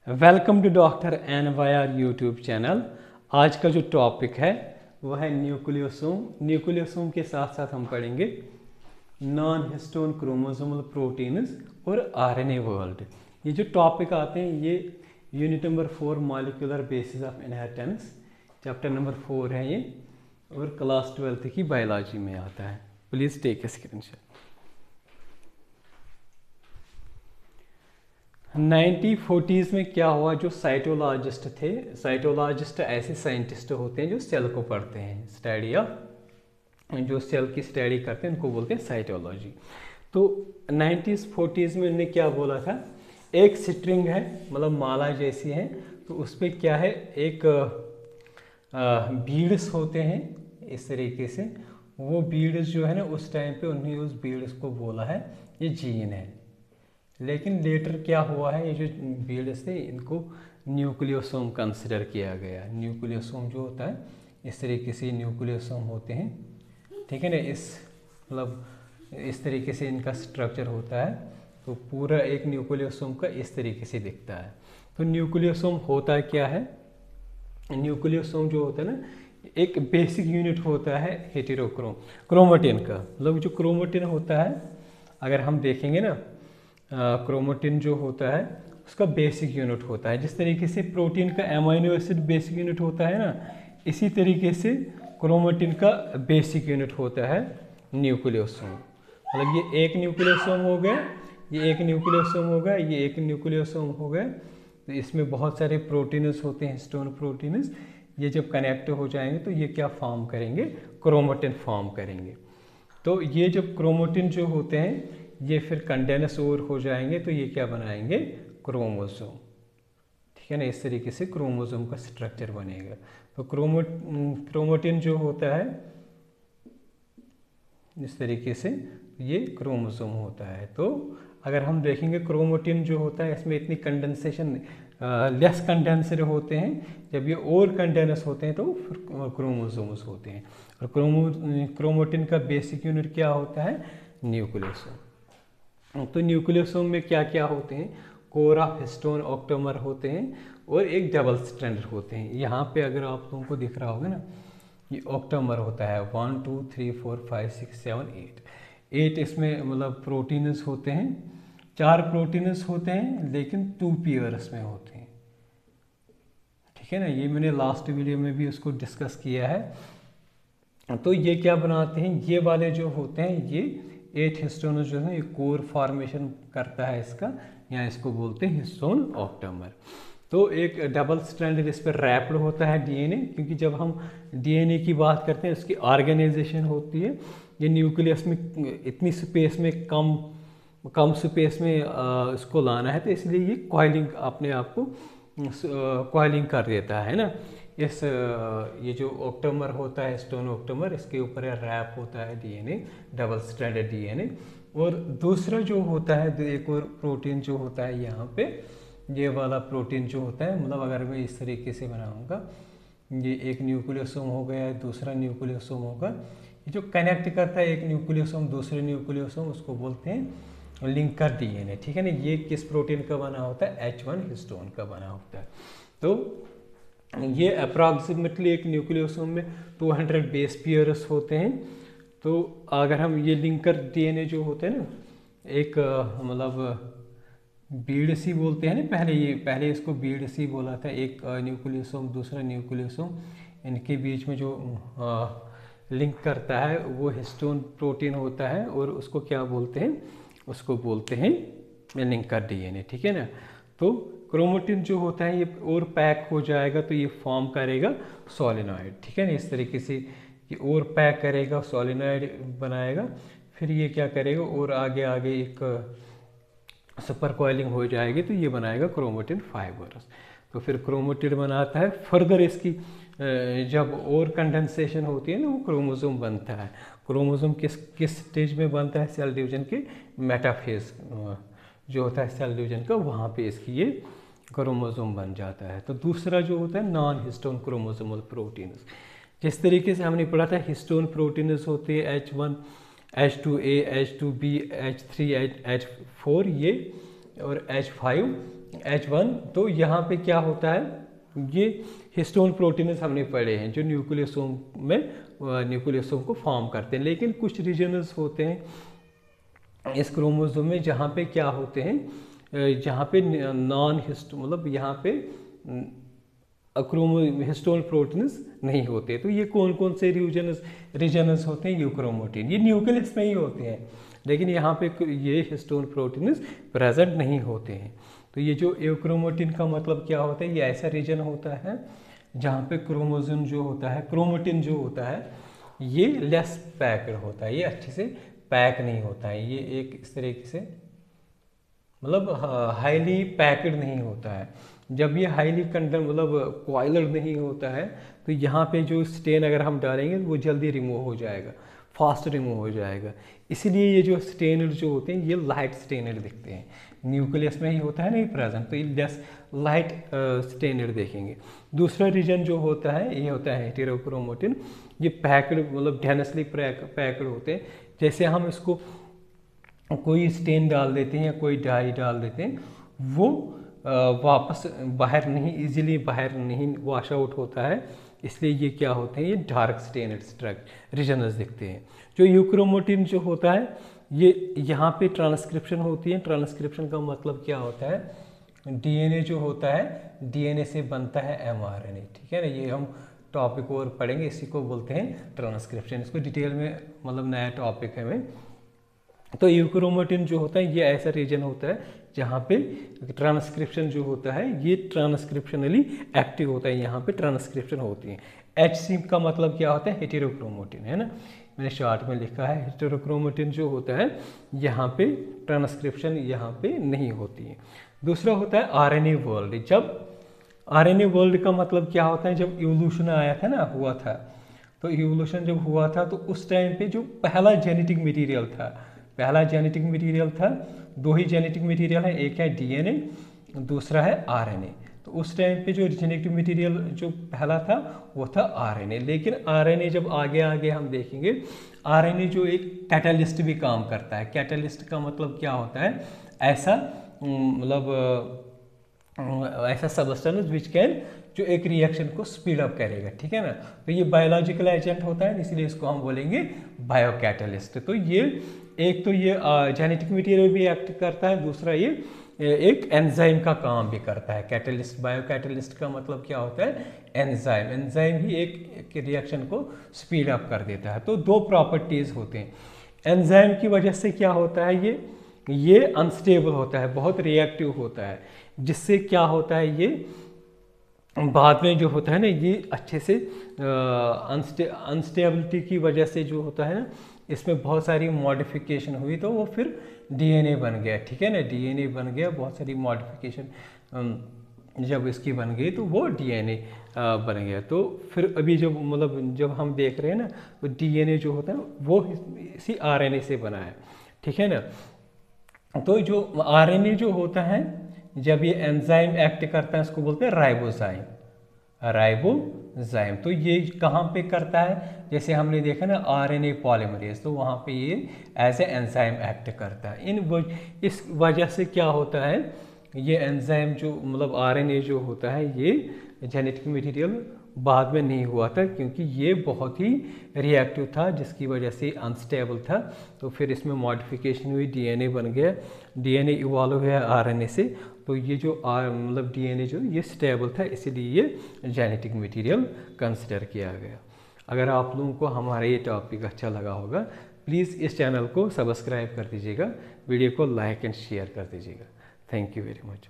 Welcome to doctor NYR YouTube channel. आज का जो टॉपिक है वह है न्यूक्लियोसोम। न्यूक्लियोसोम के साथ साथ हम पढ़ेंगे नॉन हिस्टोन क्रोमोसोमल प्रोटीन्स और RNA वर्ल्ड। ये जो टॉपिक आते हैं ये unit number 4 molecular basis of inheritance chapter number 4 है ये, और क्लास 12th की बायोलॉजी में आता है। Please take a screenshot. 1940s में क्या हुआ, जो साइटोलॉजिस्ट थे, साइटोलॉजिस्ट ऐसे साइंटिस्ट होते हैं जो सेल को पढ़ते हैं, स्टडी ऑफ जो सेल की स्टडी करते हैं उनको बोलते हैं साइटोलॉजी। तो 1940s में उन्होंने क्या बोला था, एक स्ट्रिंग है मतलब माला जैसी है, तो उस पर क्या है, एक बीड्स होते हैं इस तरीके से। वो बीड्स जो है ना, उस टाइम पे उन्होंने उस बीड्स को बोला है ये जीन है। लेकिन लेटर क्या हुआ है, ये जो बीड्स थे इनको न्यूक्लियोसोम कंसिडर किया गया। न्यूक्लियोसोम जो होता है इस तरीके से न्यूक्लियोसोम होते हैं, ठीक है ना, इस मतलब इस तरीके से इनका स्ट्रक्चर होता है। तो पूरा एक न्यूक्लियोसोम का इस तरीके से दिखता है। तो न्यूक्लियोसोम होता क्या है, न्यूक्लियोसोम जो होता है ना, एक बेसिक यूनिट होता है हेटेरोक्रोम क्रोमेटिन का। मतलब जो क्रोमेटिन होता है, अगर हम देखेंगे ना, क्रोमेटिन जो होता है उसका बेसिक यूनिट होता है। जिस तरीके से प्रोटीन का एमाइनो एसिड बेसिक यूनिट होता है ना, इसी तरीके से क्रोमेटिन का बेसिक यूनिट होता है न्यूक्लियोसोम। मतलब ये एक न्यूक्लियोसोम हो गया, ये एक न्यूक्लियोसोम हो गया, ये एक न्यूक्लियोसोम हो गया। तो इसमें बहुत सारे प्रोटीन्स होते हैं, हिस्टोन प्रोटीन्स। ये जब कनेक्ट हो जाएंगे तो ये क्या फॉर्म करेंगे, क्रोमेटिन फॉर्म करेंगे। तो ये जब क्रोमेटिन जो होते हैं ये फिर कंडेंस ओवर हो जाएंगे, तो ये क्या बनाएंगे, क्रोमोसोम, ठीक है ना। इस तरीके से क्रोमोसोम का स्ट्रक्चर बनेगा। तो क्रोमेटिन जो होता है इस तरीके से ये क्रोमोसोम होता है। तो अगर हम देखेंगे क्रोमेटिन जो होता है इसमें इतनी कंडेंसेशन लेस कंडेंसर होते हैं, जब ये और कंडेंस होते हैं तो फिर क्रोमोसोम्स होते हैं। और क्रोमेटिन का बेसिक यूनिट क्या होता है, न्यूक्लियोसोम। तो न्यूक्लियोसोम में क्या क्या होते हैं, कोर ऑफ हिस्टोन ऑक्टोमर होते हैं और एक डबल स्ट्रैंड होते हैं। यहाँ पे अगर आप लोगों को दिख रहा होगा ना, ये ऑक्टोमर होता है 1 2 3 4 5 6 7 8 इसमें मतलब प्रोटीन्स होते हैं, 4 प्रोटीन्स होते हैं, लेकिन 2 पेयर्स में होते हैं, ठीक है ना। ये मैंने लास्ट वीडियो में भी उसको डिस्कस किया है। तो ये क्या बनाते हैं, ये वाले जो होते हैं ये 8 हिस्टोन जो है ये कोर फॉर्मेशन करता है इसका, या इसको बोलते हैं हिस्टोन ऑक्टोमर। तो एक डबल स्ट्रैंड इस पर रैप्ड होता है DNA, क्योंकि जब हम DNA की बात करते हैं उसकी ऑर्गेनाइजेशन होती है। ये न्यूक्लियस में इतनी स्पेस में कम स्पेस में इसको लाना है, तो इसलिए ये कॉइलिंग अपने आप को कॉइलिंग कर देता है ना। इस ये जो ऑक्टोमर होता है हिस्टोन ऑक्टोमर, इसके ऊपर रैप होता है DNA, डबल स्ट्रैंडेड DNA। और दूसरा जो होता है, एक और प्रोटीन जो होता है यहाँ पे, ये वाला प्रोटीन जो होता है, मतलब अगर मैं इस तरीके से बनाऊंगा, ये एक न्यूक्लियोसोम हो गया है, दूसरा न्यूक्लियोसोम होगा। ये जो कनेक्ट करता है एक न्यूक्लियोसोम दूसरे न्यूक्लियोसोम, उसको बोलते हैं लिंकर DNA, ठीक है ना। ये किस प्रोटीन का बना होता है, H1 हिस्टोन का बना होता है। तो ये अप्रॉक्सीमेटली एक न्यूक्लियोसोम में 200 बेस पेयर्स होते हैं। तो अगर हम ये लिंकर DNA जो होते हैं ना, एक मतलब बीड सी बोलते हैं ना, पहले इसको बीड सी बोला था। एक न्यूक्लियोसोम दूसरा न्यूक्लियोसोम, इनके बीच में जो लिंक करता है वो हिस्टोन प्रोटीन होता है, और उसको क्या बोलते हैं, उसको बोलते हैं लिंकर DNA, ठीक है ना। तो क्रोमेटिन जो होता है ये और पैक हो जाएगा तो ये फॉर्म करेगा सोलिनॉइड, ठीक है ना। इस तरीके से ये और पैक करेगा, सोलिनॉइड बनाएगा, फिर ये क्या करेगा और आगे आगे एक सुपर कॉइलिंग हो जाएगी, तो ये बनाएगा क्रोमेटिन फाइबर्स। तो फिर क्रोमेटिन बनाता है, फर्दर इसकी जब और कंडेंसेशन होती है ना, वो क्रोमोसोम बनता है। क्रोमोसोम किस स्टेज में बनता है, सेल डिवीजन के मेटाफेज जो होता है सेल डिवीजन का, वहाँ पे इसकी ये क्रोमोसोम बन जाता है। तो दूसरा जो होता है नॉन हिस्टोन क्रोमोसोमल प्रोटीन्स, जिस तरीके से हमने पढ़ा था हिस्टोन प्रोटीन्स होते हैं H1 H2A H2B H3 H4 ये, और H5 H1, तो यहाँ पे क्या होता है, ये हिस्टोन प्रोटीन्स हमने पढ़े हैं जो न्यूक्लियोसोम में न्यूक्लियोसोम को फॉर्म करते हैं। लेकिन कुछ रीजनल्स होते हैं इस क्रोमोसोम में जहाँ पे क्या होते हैं, जहाँ पे नॉन हिस्ट मतलब यहाँ पे हिस्टोन प्रोटीन्स नहीं होते। तो ये कौन कौन से रीजनल्स होते हैं, यूक्रोमोटिन, ये न्यूक्लियस में ही होते हैं, लेकिन यहाँ पे ये हिस्टोन प्रोटीन्स प्रेजेंट नहीं होते हैं। तो ये जो यूक्रोमोटिन का मतलब क्या होता है, ये ऐसा रीजन होता है जहाँ पे क्रोमोसोम जो होता है, क्रोमोटिन जो होता है, ये लेस पैक्ड होता है, ये अच्छे से पैक नहीं होता है, ये एक इस तरीके से मतलब हाईली पैक्ड नहीं होता है। जब ये हाईली मतलब कॉइलर नहीं होता है तो यहाँ पे जो स्टेन अगर हम डालेंगे वो जल्दी रिमूव हो जाएगा, फास्ट रिमूव हो जाएगा। इसलिए ये जो स्टेनर जो होते हैं ये लाइट स्टेनर दिखते हैं, न्यूक्लियस में ही होता है नहीं प्रेजेंट, तो ये लेस लाइट स्टेनर देखेंगे। दूसरा रीजन जो होता है ये होता है हेटेरोक्रोमोटिन, ये पैक्ड मतलब डेंसली पैक्ड होते हैं। जैसे हम इसको कोई स्टेन डाल देते हैं या कोई डाई डाल देते हैं, वो वापस बाहर नहीं, इजीली बाहर नहीं वॉश आउट होता है, इसलिए ये क्या होते हैं, ये डार्क स्टेनड स्ट्रक्चर रीजनल्स दिखते हैं। जो यूक्रोमोटिन जो होता है ये यहाँ पे ट्रांसक्रिप्शन होती है। ट्रांसक्रिप्शन का मतलब क्या होता है, डीएनए जो होता है, डीएनए से बनता है एमआरएनए, ठीक है ना, ये हम टॉपिक और पढ़ेंगे, इसी को बोलते हैं ट्रांसक्रिप्शन। इसको डिटेल में मतलब नया टॉपिक है हमें। तो यूक्रोमोटिन जो होता है ये ऐसा रीजन होता है जहाँ पे ट्रांसक्रिप्शन जो होता है ये ट्रांसक्रिप्शनली एक्टिव होता है, यहाँ पे ट्रांसक्रिप्शन होती है। HC का मतलब क्या होता है, हेटेरोक्रोमोटिन, है ना, मैंने शॉर्ट में लिखा है। हेटेरोक्रोमोटिन जो होता है यहाँ पे ट्रांसक्रिप्शन यहाँ पे नहीं होती है। दूसरा होता है RNA वर्ल्ड। जब RNA वर्ल्ड का मतलब क्या होता है, जब इवोल्यूशन आया था ना, हुआ था, तो इवोल्यूशन जब हुआ था तो उस टाइम पे जो पहला जेनेटिक मटीरियल था, पहला जेनेटिक मटेरियल था, दो ही जेनेटिक मटेरियल है, एक है डीएनए, दूसरा है आरएनए। तो उस टाइम पे जो जेनेटिक मटेरियल जो पहला था वो था आरएनए। लेकिन आरएनए जब आगे आगे हम देखेंगे, आरएनए जो एक कैटालिस्ट भी काम करता है। कैटालिस्ट का मतलब क्या होता है, ऐसा मतलब ऐसा सबस्टेंस विच कैन, जो एक रिएक्शन को स्पीड अप करेगा, ठीक है ना। तो ये बायोलॉजिकल एजेंट होता है, इसलिए इसको हम बोलेंगे बायोकैटालिस्ट। तो ये एक तो ये जेनेटिक मटेरियल भी एक्ट करता है, दूसरा ये एक एंजाइम का काम भी करता है। कैटलिस्ट, बायोकैटालिस्ट का मतलब क्या होता है, एंजाइम। एंजाइम ही एक रिएक्शन को स्पीड अप कर देता है। तो दो प्रॉपर्टीज होते हैं। एंजाइम की वजह से क्या होता है, ये अनस्टेबल होता है, बहुत रिएक्टिव होता है, जिससे क्या होता है, ये बाद में जो होता है ना, ये अच्छे से अनस्टेबिलिटी की वजह से जो होता है ना, इसमें बहुत सारी मॉडिफिकेशन हुई, तो वो फिर डीएनए बन गया, ठीक है ना, डीएनए बन गया। बहुत सारी मॉडिफिकेशन जब इसकी बन गई तो वो डीएनए बन गया। तो फिर अभी जब हम देख रहे हैं ना, तो डीएनए जो होता है वो इसी आरएनए से बना है, ठीक है ना। तो जो आरएनए जो होता है, जब ये एंजाइम एक्ट करता है, इसको बोलते हैं राइबोजाइम, राइबोजाइम। तो ये कहाँ पे करता है, जैसे हमने देखा ना आरएनए पॉलीमरेज, तो वहाँ पे ये एज ए एंजाइम एक्ट करता है। इस वजह से क्या होता है, ये एंजाइम जो मतलब आरएनए जो होता है, ये जेनेटिक मटेरियल बाद में नहीं हुआ था, क्योंकि ये बहुत ही रिएक्टिव था, जिसकी वजह से अनस्टेबल था। तो फिर इसमें मॉडिफिकेशन हुई, डीएनए बन गया, डीएनए इवॉल्व हुआ आरएनए से। तो ये जो मतलब डीएनए जो ये स्टेबल था, इसीलिए ये जेनेटिक मटेरियल कंसिडर किया गया। अगर आप लोगों को हमारा ये टॉपिक अच्छा लगा होगा, प्लीज़ इस चैनल को सब्सक्राइब कर दीजिएगा, वीडियो को लाइक एंड शेयर कर दीजिएगा। Thank you very much.